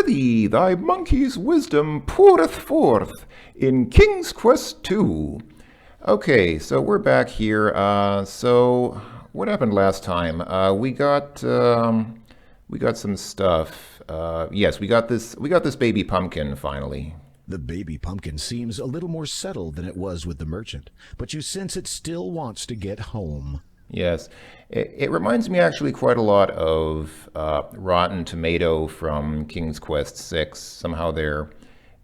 Prithee, thy monkey's wisdom poureth forth in King's Quest II. Okay, so we're back here. So what happened last time? We got some stuff. Yes, we got this baby pumpkin finally. The baby pumpkin seems a little more settled than it was with the merchant, but you sense it still wants to get home. Yes, it reminds me actually quite a lot of Rotten Tomato from King's Quest VI. Somehow their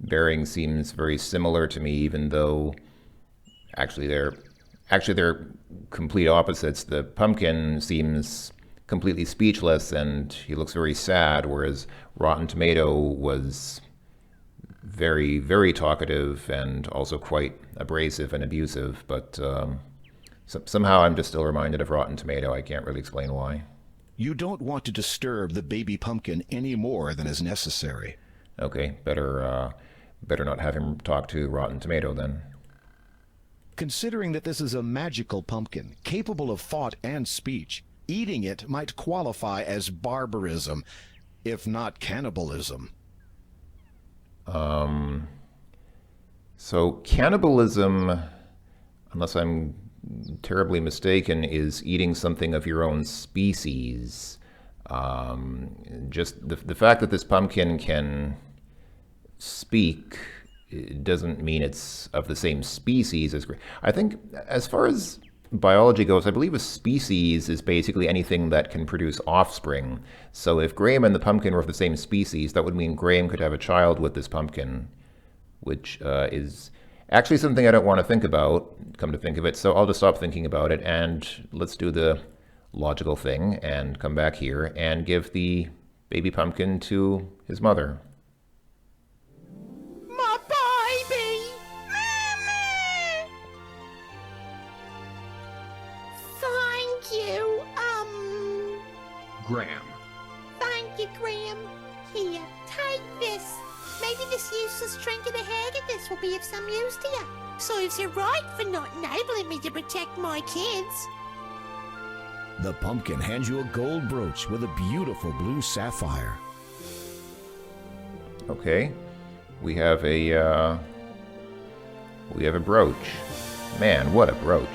bearing seems very similar to me, even though actually they're complete opposites. The pumpkin seems completely speechless and he looks very sad, whereas Rotten Tomato was very, very talkative and also quite abrasive and abusive, but somehow I'm just still reminded of Rotten Tomato. I can't really explain why. You don't want to disturb the baby pumpkin any more than is necessary. Okay, better not have him talk to Rotten Tomato then. Considering that this is a magical pumpkin, capable of thought and speech, eating it might qualify as barbarism, if not cannibalism. So cannibalism, unless I'm terribly mistaken, is eating something of your own species. Just the fact that this pumpkin can speak, it doesn't mean it's of the same species as Graham. I think as far as biology goes, I believe a species is basically anything that can produce offspring. So if Graham and the pumpkin were of the same species, that would mean Graham could have a child with this pumpkin, which is actually something I don't want to think about, come to think of it. So I'll just stop thinking about it, and let's do the logical thing and come back here and give the baby pumpkin to his mother. My baby! Mama! Thank you, Graham. Thank you, Graham. Here, take this. Maybe this useless trinket of Haggadis will be of some use to you. Serves you right for not enabling me to protect my kids. The pumpkin hands you a gold brooch with a beautiful blue sapphire. Okay, we have a brooch. Man, what a brooch.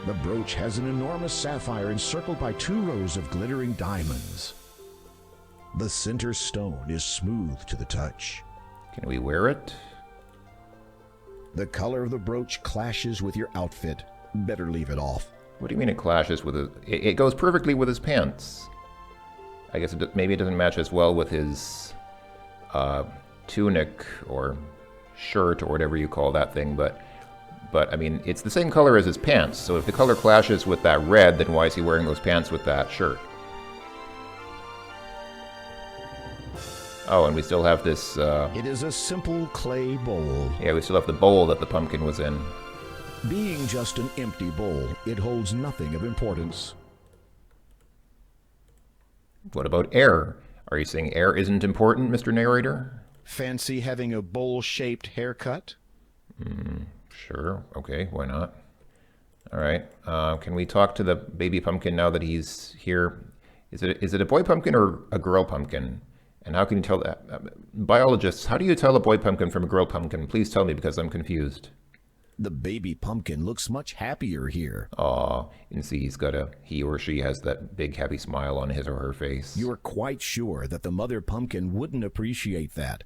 The brooch has an enormous sapphire encircled by 2 rows of glittering diamonds. The center stone is smooth to the touch. Can we wear it? The color of the brooch clashes with your outfit. Better leave it off. What do you mean it clashes with it goes perfectly with his pants. I guess maybe it doesn't match as well with his tunic or shirt or whatever you call that thing, but I mean, it's the same color as his pants, so if the color clashes with that red, then why is he wearing those pants with that shirt? Oh, and we still have this... It is a simple clay bowl. Yeah, we still have the bowl that the pumpkin was in. Being just an empty bowl, it holds nothing of importance. What about air? Are you saying air isn't important, Mr. Narrator? Fancy having a bowl-shaped haircut? Sure. Okay, why not? All right. Can we talk to the baby pumpkin now that he's here? Is it a boy pumpkin or a girl pumpkin? And how can you tell that? Biologists, how do you tell a boy pumpkin from a girl pumpkin? Please tell me, because I'm confused. The baby pumpkin looks much happier here. Aw, and see, he or she has that big happy smile on his or her face. You are quite sure that the mother pumpkin wouldn't appreciate that.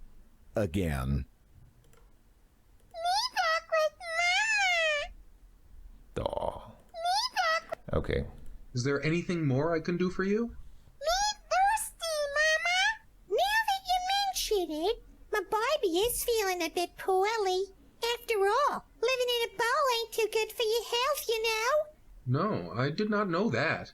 Again. Aw. Okay. Is there anything more I can do for you? My baby is feeling a bit poorly. After all, living in a bowl ain't too good for your health, you know. No, I did not know that.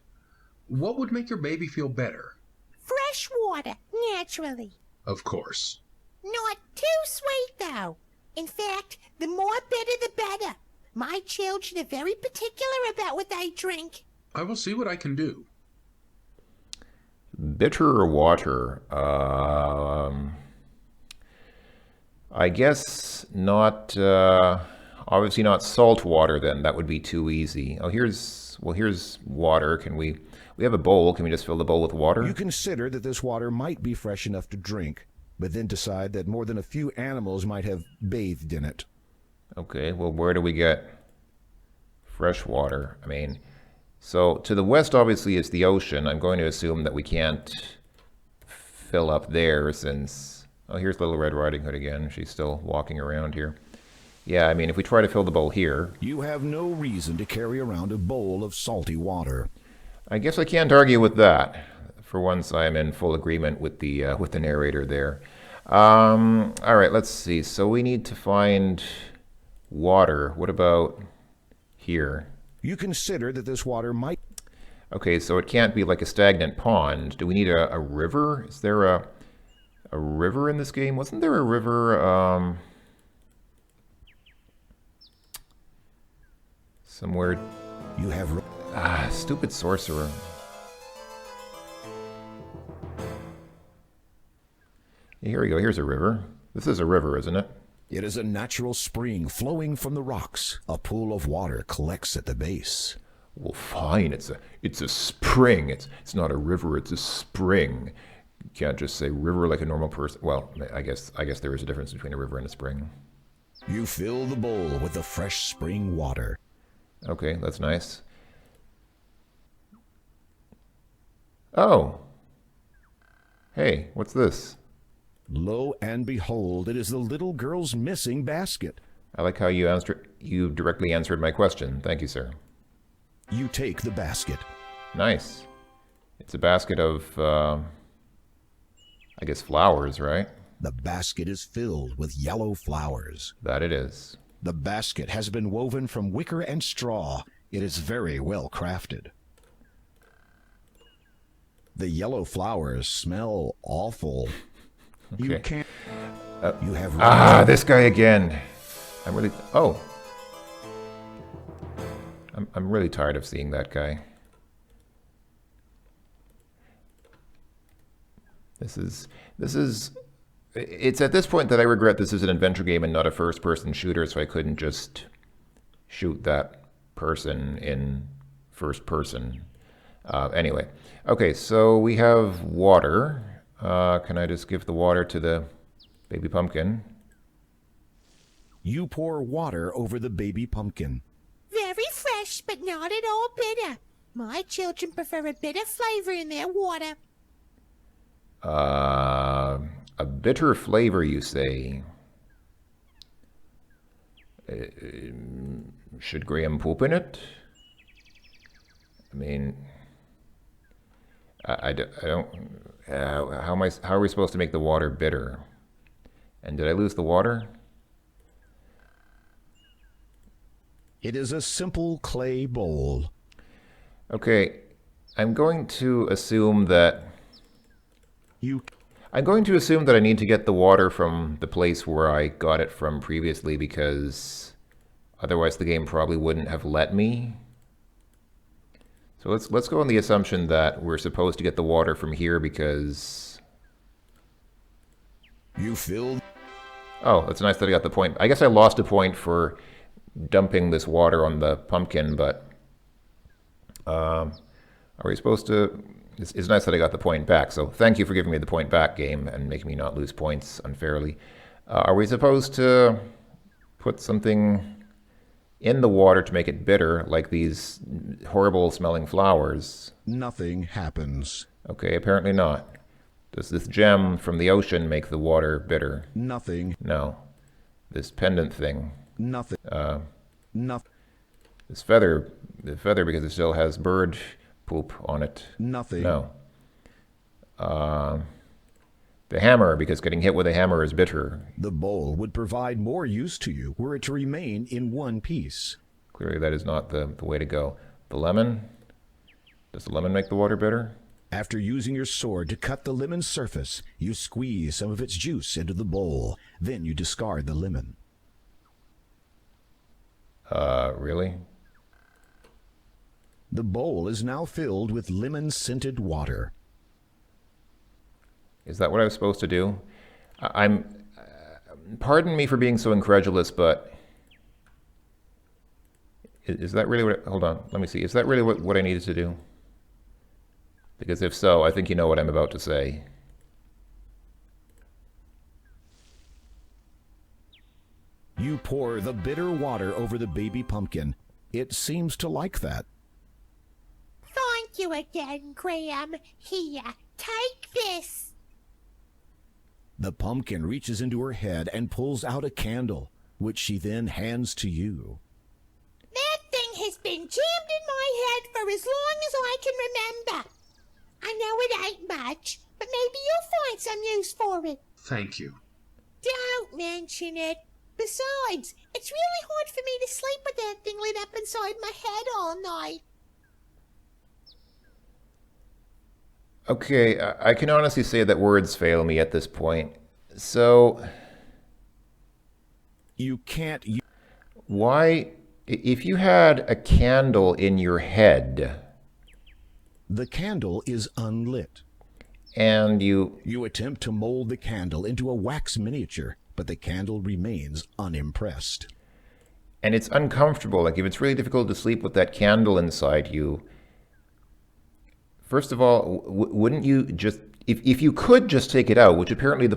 What would make your baby feel better? Fresh water, naturally. Of course. Not too sweet, though. In fact, the more bitter, the better. My children are very particular about what they drink. I will see what I can do. Bitter water. I guess not, obviously not salt water then. That would be too easy. Oh, here's water. We have a bowl. Can we just fill the bowl with water? You consider that this water might be fresh enough to drink, but then decide that more than a few animals might have bathed in it. Okay, well, where do we get fresh water? I mean, so to the west, obviously, is the ocean. I'm going to assume that we can't fill up there since... Oh, here's Little Red Riding Hood again. She's still walking around here. Yeah, I mean, if we try to fill the bowl here... You have no reason to carry around a bowl of salty water. I guess I can't argue with that. For once, I'm in full agreement with the narrator there. All right, let's see. So we need to find water. What about here? You consider that this water might... Okay, so it can't be like a stagnant pond. Do we need a river? Is there a river in this game? Wasn't there a river somewhere? You have... Stupid sorcerer. Here we go. Here's a river. This is a river, isn't it? It is a natural spring flowing from the rocks. A pool of water collects at the base. Well, fine. It's a spring. It's not a river. It's a spring. You can't just say river like a normal person. Well, I guess there is a difference between a river and a spring. You fill the bowl with the fresh spring water. Okay, that's nice. Oh. Hey, what's this? Lo and behold, it is the little girl's missing basket. I like how you directly answered my question. Thank you, sir. You take the basket. Nice. It's a basket of, I guess flowers, right? The basket is filled with yellow flowers. That it is. The basket has been woven from wicker and straw. It is very well crafted. The yellow flowers smell awful. Okay. You can't... you have... This guy again. I'm really... Oh. I'm really tired of seeing that guy. This is... It's at this point that I regret this is an adventure game and not a first-person shooter, so I couldn't just shoot that person in first person. Anyway. Okay, so we have water. Can I just give the water to the baby pumpkin? You pour water over the baby pumpkin. Very fresh, but not at all bitter. My children prefer a bitter flavor in their water. A bitter flavor, you say? Should Graham poop in it? I mean, I don't... how are we supposed to make the water bitter? And did I lose the water? It is a simple clay bowl. Okay, I'm going to assume that I need to get the water from the place where I got it from previously, because otherwise the game probably wouldn't have let me. So let's go on the assumption that we're supposed to get the water from here because... You filled... Oh, that's nice that I got the point. I guess I lost a point for dumping this water on the pumpkin, but... are we supposed to... It's nice that I got the point back, so thank you for giving me the point back, game, and making me not lose points unfairly. Are we supposed to put something in the water to make it bitter, like these horrible smelling flowers? Nothing happens. Okay, apparently not. Does this gem from the ocean make the water bitter? Nothing. No. This pendant thing. Nothing. Nothing. This feather, the feather because it still has bird poop on it. Nothing. No. The hammer, because getting hit with a hammer is bitter. The bowl would provide more use to you were it to remain in one piece. Clearly that is not the way to go. The lemon? Does the lemon make the water bitter? After using your sword to cut the lemon's surface, you squeeze some of its juice into the bowl. Then you discard the lemon. Really? The bowl is now filled with lemon-scented water. Is that what I was supposed to do? Pardon me for being so incredulous, but... Is that really what... Hold on, let me see. Is that really what I needed to do? Because if so, I think you know what I'm about to say. You pour the bitter water over the baby pumpkin. It seems to like that. Thank you again, Graham. Here, take this. The pumpkin reaches into her head and pulls out a candle, which she then hands to you. That thing has been jammed in my head for as long as I can remember. I know it ain't much, but maybe you'll find some use for it. Thank you. Don't mention it. Besides, it's really hard for me to sleep with that thing lit up inside my head all night. Okay, I can honestly say that words fail me at this point. So, You can't why, if you had a candle in your head The candle is unlit. and you, You attempt to mold the candle into a wax miniature, but the candle remains unimpressed. and it's uncomfortable, like if it's really difficult to sleep with that candle inside you, first of all, wouldn't you just, if you could just take it out, which apparently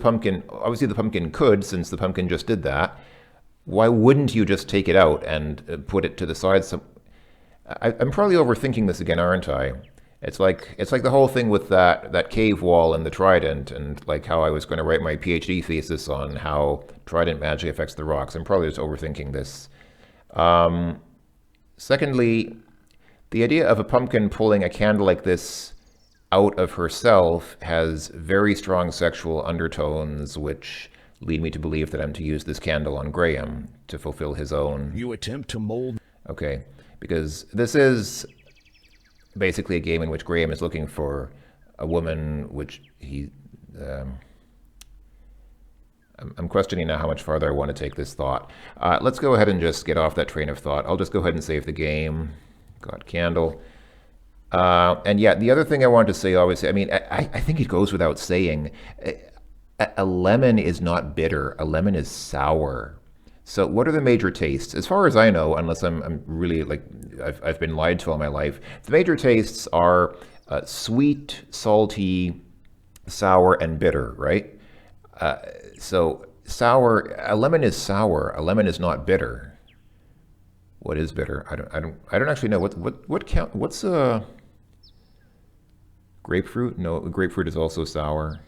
obviously the pumpkin could, since the pumpkin just did that, why wouldn't you just take it out and put it to the side? I'm probably overthinking this again, aren't I? It's like the whole thing with that cave wall and the trident, and like how I was going to write my PhD thesis on how trident magic affects the rocks. I'm probably just overthinking this. Secondly, the idea of a pumpkin pulling a candle like this out of herself has very strong sexual undertones, which lead me to believe that I'm to use this candle on Graham to fulfill his own. You attempt to mold. Okay, because this is basically a game in which Graham is looking for a woman, which I'm questioning now how much farther I want to take this thought. Let's go ahead and just get off that train of thought. I'll just go ahead and save the game. Got candle. And yeah, the other thing I wanted to say, obviously, I mean, I think it goes without saying, a lemon is not bitter. A lemon is sour. So what are the major tastes? As far as I know, unless I'm really like, I've been lied to all my life, the major tastes are sweet, salty, sour, and bitter, right? So sour, a lemon is sour. A lemon is not bitter. What is bitter? I don't actually know. What's grapefruit? No, grapefruit is also sour.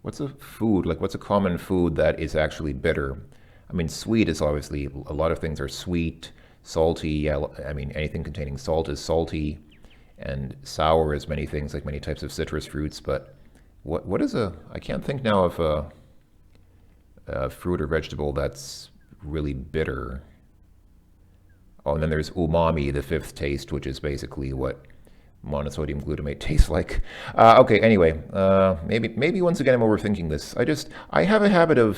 What's a food, like what's a common food that is actually bitter? I mean, sweet is obviously, a lot of things are sweet. Salty, yeah, I mean, anything containing salt is salty. And sour is many things, like many types of citrus fruits. But what is I can't think now of a fruit or vegetable that's really bitter. Oh, and then there's umami, the fifth taste, which is basically what monosodium glutamate tastes like. Okay, anyway, maybe once again I'm overthinking this. I have a habit of,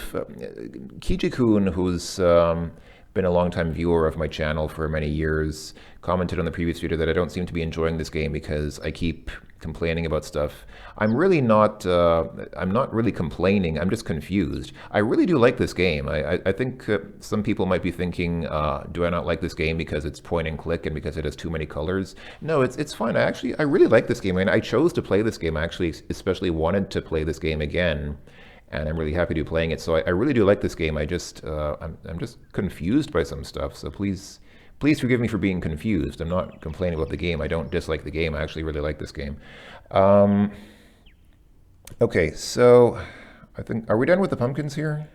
Kijikun, who's been a longtime viewer of my channel for many years, commented on the previous video that I don't seem to be enjoying this game because I keep complaining about stuff. I'm not really complaining, I'm just confused. I really do like this game. I think some people might be thinking, do I not like this game because it's point and click and because it has too many colors? No, it's fine. I really like this game. I mean, I chose to play this game. I actually especially wanted to play this game again, and I'm really happy to be playing it. So I really do like this game. I'm just confused by some stuff. So please forgive me for being confused. I'm not complaining about the game. I don't dislike the game. I actually really like this game. Okay, so I think, are we done with the pumpkins here?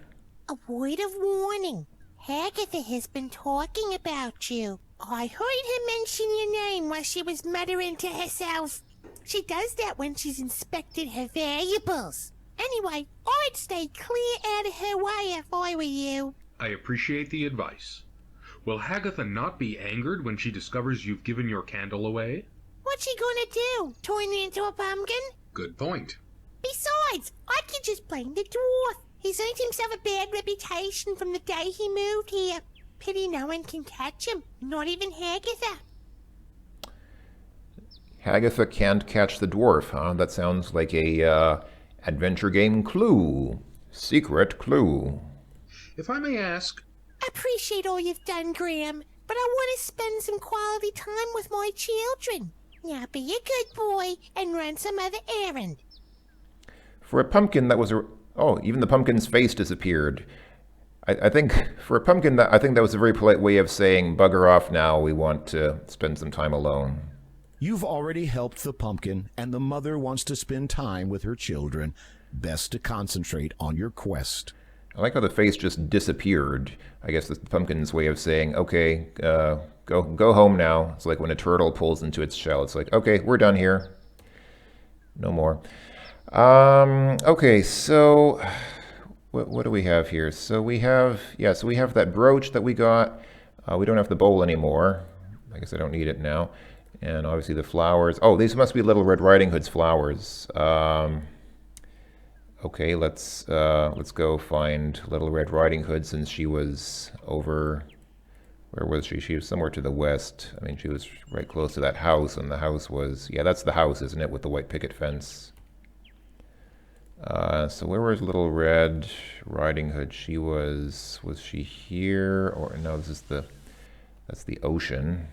A word of warning. Agatha has been talking about you. I heard her mention your name while she was muttering to herself. She does that when she's inspected her valuables. Anyway, I'd stay clear out of her way if I were you. I appreciate the advice. Will Hagatha not be angered when she discovers you've given your candle away? What's she gonna do? Turn me into a pumpkin? Good point. Besides, I could just blame the dwarf. He's earned himself a bad reputation from the day he moved here. Pity no one can catch him, not even Hagatha. Hagatha can't catch the dwarf, huh? That sounds like a adventure game clue. Secret clue. If I may ask, Appreciate all you've done, Graham, but I want to spend some quality time with my children. Now be a good boy and run some other errand. For a pumpkin that was oh, even the pumpkin's face disappeared. I think for a pumpkin, I think that was a very polite way of saying, bugger off now, we want to spend some time alone. You've already helped the pumpkin, and the mother wants to spend time with her children. Best to concentrate on your quest. I like how the face just disappeared. I guess that's the pumpkin's way of saying, okay, go home now. It's like when a turtle pulls into its shell. It's like, okay, we're done here. No more. Okay, so what do we have here? So we have that brooch that we got. We don't have the bowl anymore. I guess I don't need it now. And obviously the flowers. Oh, these must be Little Red Riding Hood's flowers. Okay, let's go find Little Red Riding Hood since she was over. Where was she? She was somewhere to the west. I mean, she was right close to that house, and the house was, yeah, that's the house, isn't it, with the white picket fence? So where was Little Red Riding Hood? Was she here? Or no, that's the ocean.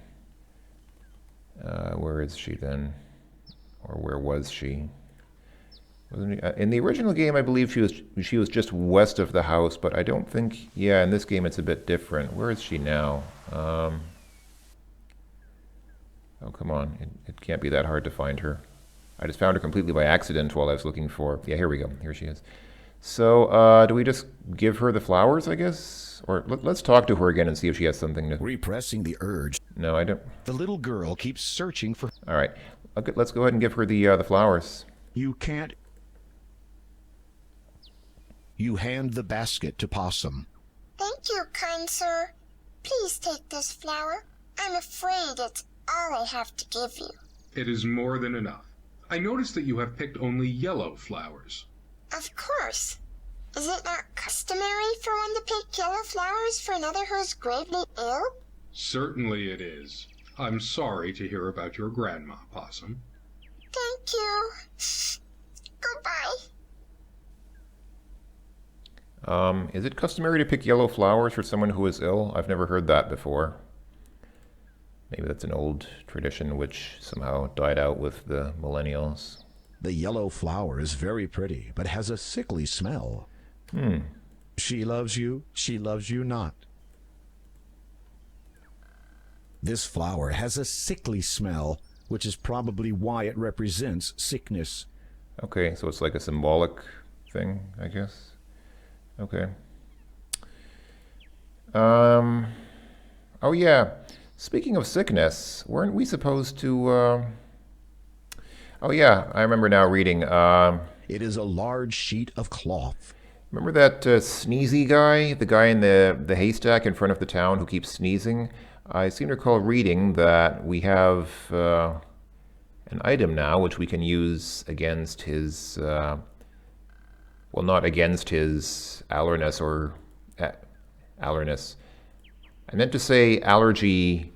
Where is she then? Or where was she? In the original game, I believe she was just west of the house, but I don't think, yeah, in this game it's a bit different. Where is she now? Oh, come on. It can't be that hard to find her. I just found her completely by accident while I was looking for, yeah, here we go. Here she is. So, do we just give her the flowers, I guess? Or let's talk to her again and see if she has something to... Repressing the urge. No, I don't. The little girl keeps searching for... All right. Okay, let's go ahead and give her the flowers. You can't... You hand the basket to Possum. Thank you, kind sir. Please take this flower. I'm afraid it's all I have to give you. It is more than enough. I notice that you have picked only yellow flowers. Of course. Is it not customary for one to pick yellow flowers for another who is gravely ill? Certainly it is. I'm sorry to hear about your grandma, Possum. Thank you. Goodbye. Is it customary to pick yellow flowers for someone who is ill? I've never heard that before. Maybe that's an old tradition which somehow died out with the millennials. The yellow flower is very pretty, but has a sickly smell. She loves you not. This flower has a sickly smell, which is probably why it represents sickness. Okay, so it's like a symbolic thing, I guess. Okay. Oh yeah. Speaking of sickness, weren't we supposed to, Oh yeah, I remember now reading, It is a large sheet of cloth. remember that sneezy guy? The guy in the haystack in front of the town who keeps sneezing? I seem to recall reading that we have an item now which we can use against his, well, not against his allerness or allerness. I meant to say allergy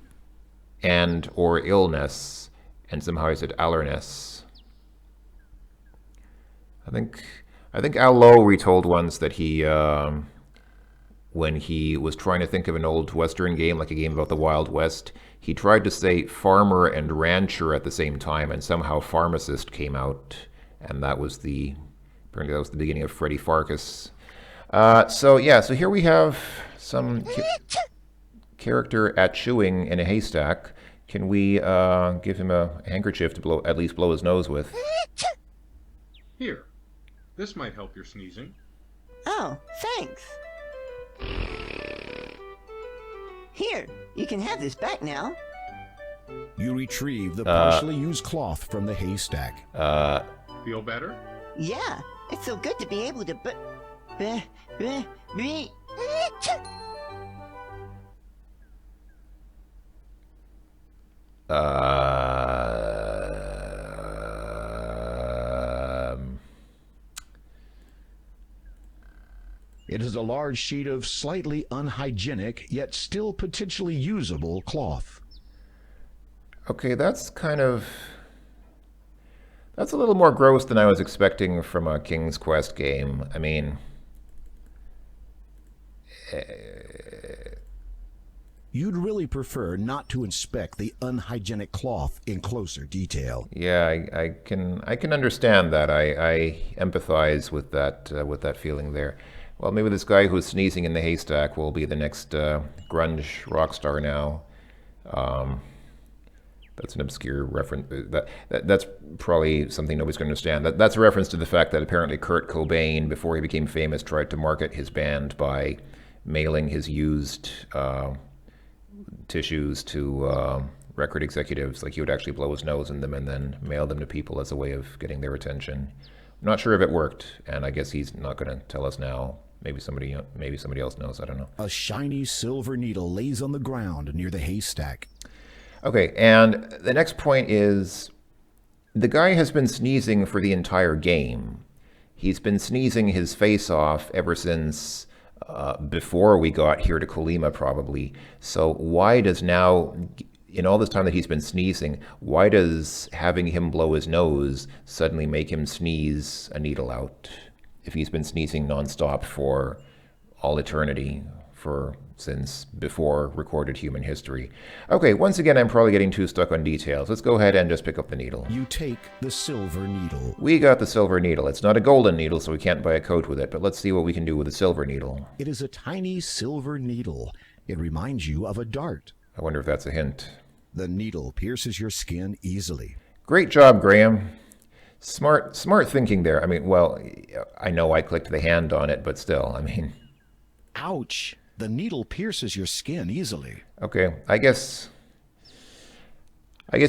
and or illness, and somehow I said allerness. I think Al Lowe retold once that he, when he was trying to think of an old Western game, like a game about the Wild West, he tried to say farmer and rancher at the same time, and somehow pharmacist came out, and that was apparently that was the beginning of Freddy Farkas. So here we have some character at chewing in a haystack. Can we give him a handkerchief to at least blow his nose with? Here, this might help your sneezing. Oh, thanks. Here, you can have this back now. You retrieve the partially used cloth from the haystack. Feel better? Yeah, it's so good to be able to be... It is a large sheet of slightly unhygienic, yet still potentially usable cloth. Okay, that's a little more gross than I was expecting from a King's Quest game. I mean, You'd really prefer not to inspect the unhygienic cloth in closer detail. yeah, I can understand that. I empathize with that feeling there. Well, maybe this guy who's sneezing in the haystack will be the next grunge rock star now. That's an obscure reference. That's probably something nobody's going to understand. That's a reference to the fact that apparently Kurt Cobain, before he became famous, tried to market his band by mailing his used tissues to record executives. Like he would actually blow his nose in them and then mail them to people as a way of getting their attention. I'm not sure if it worked, and I guess he's not going to tell us now. Maybe somebody else knows. I don't know. A shiny silver needle lays on the ground near the haystack. Okay, and the next point is the guy has been sneezing for the entire game. He's been sneezing his face off ever since before we got here to Colima, probably. So why does now, in all this time that he's been sneezing, why does having him blow his nose suddenly make him sneeze a needle out? If he's been sneezing nonstop for all eternity, since before recorded human history. Okay, once again, I'm probably getting too stuck on details. Let's go ahead and just pick up the needle. You take the silver needle. We got the silver needle. It's not a golden needle, so we can't buy a coat with it, but let's see what we can do with the silver needle. It is a tiny silver needle. It reminds you of a dart. I wonder if that's a hint. The needle pierces your skin easily. Great job, Graham. Smart thinking there. I mean, well, I know I clicked the hand on it, but still, I mean... Ouch! The needle pierces your skin easily. Okay, I guess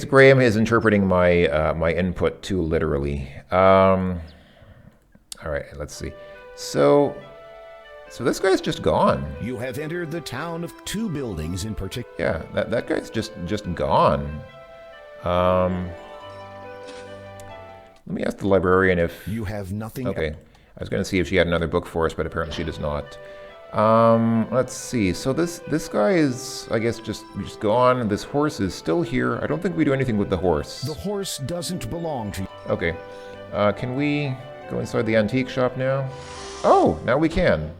Graham is interpreting my my input too literally. All right, let's see. So this guy's just gone. You have entered the town of two buildings in particular. Yeah, that guy's just gone. Let me ask the librarian if you have nothing. Okay, I was going to see if she had another book for us, but apparently she does not. Let's see. So this guy is, I guess, just gone. This horse is still here. I don't think we do anything with the horse. The horse doesn't belong to you. Okay. Can we go inside the antique shop now? Oh, now we can.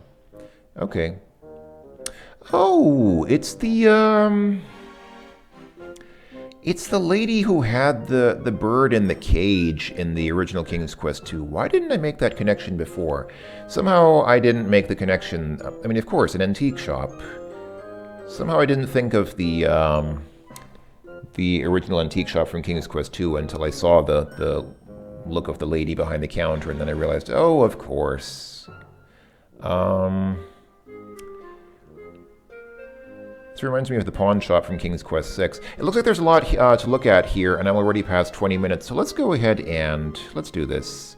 Okay. Oh, it's the lady who had the bird in the cage in the original King's Quest 2. Why didn't I make that connection before? Somehow I didn't make the connection. I mean, of course, an antique shop. Somehow I didn't think of the original antique shop from King's Quest 2 until I saw the look of the lady behind the counter, and then I realized, oh, of course. This reminds me of the pawn shop from King's Quest 6. It looks like there's a lot to look at here, and I'm already past 20 minutes, so let's go ahead and let's do this.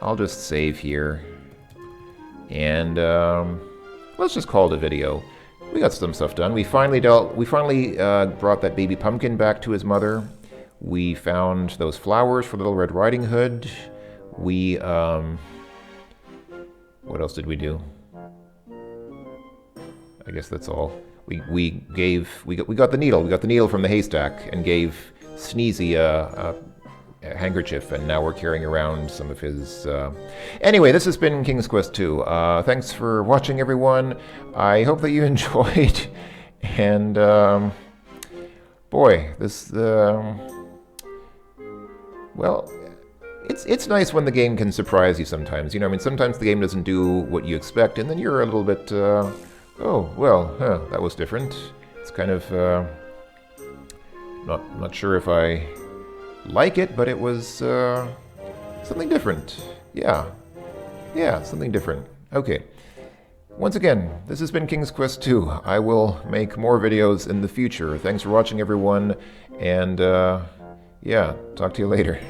I'll just save here. And let's just call it a video. We got some stuff done. We finally brought that baby pumpkin back to his mother. We found those flowers for Little Red Riding Hood. We, what else did we do? I guess that's all. We got the needle. We got the needle from the haystack and gave Sneezy a handkerchief, and now we're carrying around some of his... Anyway, this has been King's Quest 2. Thanks for watching, everyone. I hope that you enjoyed. And, boy, this... well, it's nice when the game can surprise you sometimes. You know, I mean, sometimes the game doesn't do what you expect, and then you're a little bit... oh, well, that was different. It's kind of, not sure if I like it, but it was, something different. Yeah, something different. Okay. Once again, this has been King's Quest 2. I will make more videos in the future. Thanks for watching, everyone, and, yeah, talk to you later.